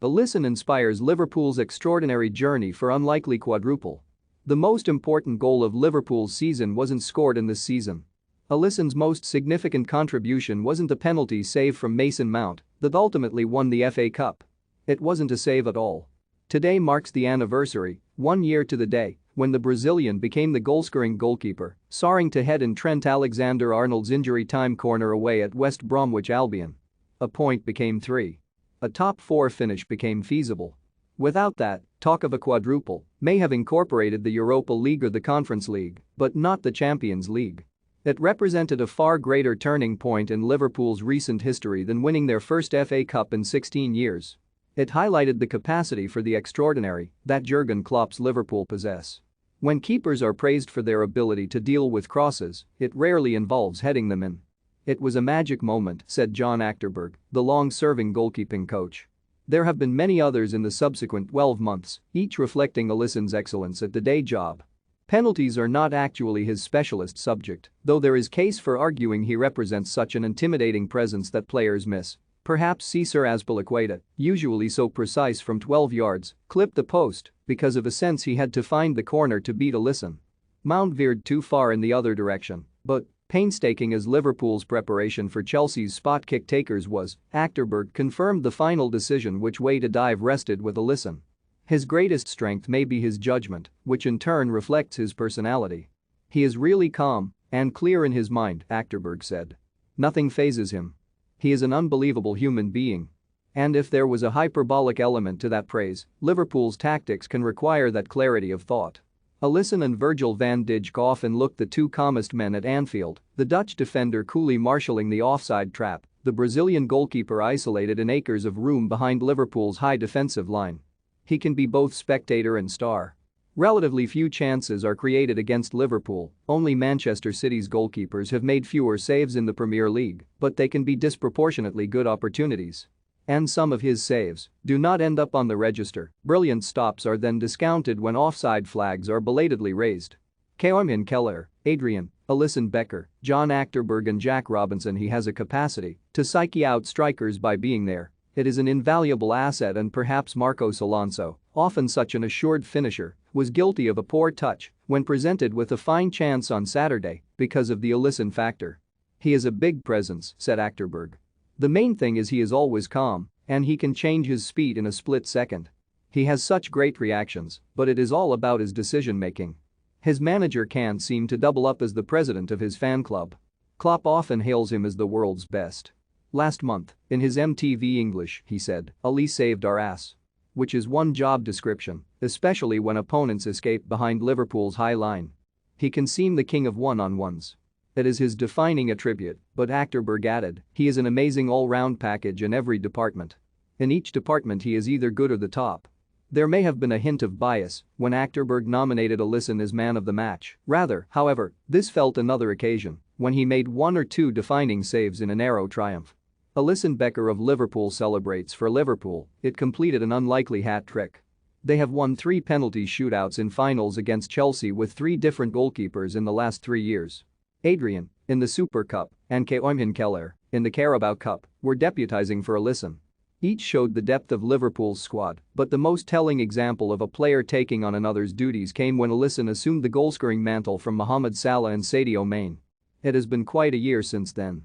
Alisson inspires Liverpool's extraordinary journey for unlikely quadruple. The most important goal of Liverpool's season wasn't scored in this season. Alisson's most significant contribution wasn't a penalty save from Mason Mount that ultimately won the FA Cup. It wasn't a save at all. Today marks the anniversary, 1 year to the day, when the Brazilian became the goal-scoring goalkeeper, soaring to head in Trent Alexander-Arnold's injury-time corner away at West Bromwich Albion. A point became 3. A top-4 finish became feasible. Without that, talk of a quadruple may have incorporated the Europa League or the Conference League, but not the Champions League. It represented a far greater turning point in Liverpool's recent history than winning their first FA Cup in 16 years. It highlighted the capacity for the extraordinary that Jurgen Klopp's Liverpool possess. When keepers are praised for their ability to deal with crosses, it rarely involves heading them in. It was a magic moment, said John Achterberg, the long-serving goalkeeping coach. There have been many others in the subsequent 12 months, each reflecting Alisson's excellence at the day job. Penalties are not actually his specialist subject, though there is case for arguing he represents such an intimidating presence that players miss. Perhaps Cesar Azpilicueta, usually so precise from 12 yards, clipped the post because of a sense he had to find the corner to beat Alisson. Mount veered too far in the other direction, but painstaking as Liverpool's preparation for Chelsea's spot kick takers was, Achterberg confirmed the final decision which way to dive rested with Alisson. His greatest strength may be his judgment, which in turn reflects his personality. He is really calm and clear in his mind, Achterberg said. Nothing phases him. He is an unbelievable human being. And if there was a hyperbolic element to that praise, Liverpool's tactics can require that clarity of thought. Alisson and Virgil van Dijk often looked the two calmest men at Anfield, the Dutch defender coolly marshalling the offside trap, the Brazilian goalkeeper isolated in acres of room behind Liverpool's high defensive line. He can be both spectator and star. Relatively few chances are created against Liverpool, only Manchester City's goalkeepers have made fewer saves in the Premier League, but they can be disproportionately good opportunities. And some of his saves do not end up on the register. Brilliant stops are then discounted when offside flags are belatedly raised. Koeman Keller, Adrian, Alisson Becker, John Achterberg and Jack Robinson. He has a capacity to psyche out strikers by being there. It is an invaluable asset, and perhaps Marcos Alonso, often such an assured finisher, was guilty of a poor touch when presented with a fine chance on Saturday because of the Alisson factor. He is a big presence, said Achterberg. The main thing is he is always calm, and he can change his speed in a split second. He has such great reactions, but it is all about his decision-making. His manager can't seem to double up as the president of his fan club. Klopp often hails him as the world's best. Last month, in his MTV English, he said, "Ali saved our ass." Which is one job description, especially when opponents escape behind Liverpool's high line. He can seem the king of one-on-ones. It is his defining attribute, but Achterberg added, he is an amazing all-round package in every department. In each department he is either good or the top. There may have been a hint of bias when Achterberg nominated Alisson as man of the match. Rather, however, this felt another occasion when he made 1 or 2 defining saves in a narrow triumph. Alisson Becker of Liverpool celebrates for Liverpool, it completed an unlikely hat-trick. They have won 3 penalty shootouts in finals against Chelsea with 3 different goalkeepers in the last 3 years. Adrian, in the Super Cup, and Koeman Keller, in the Carabao Cup, were deputizing for Alisson. Each showed the depth of Liverpool's squad, but the most telling example of a player taking on another's duties came when Alisson assumed the goal-scoring mantle from Mohamed Salah and Sadio Mane. It has been quite a year since then.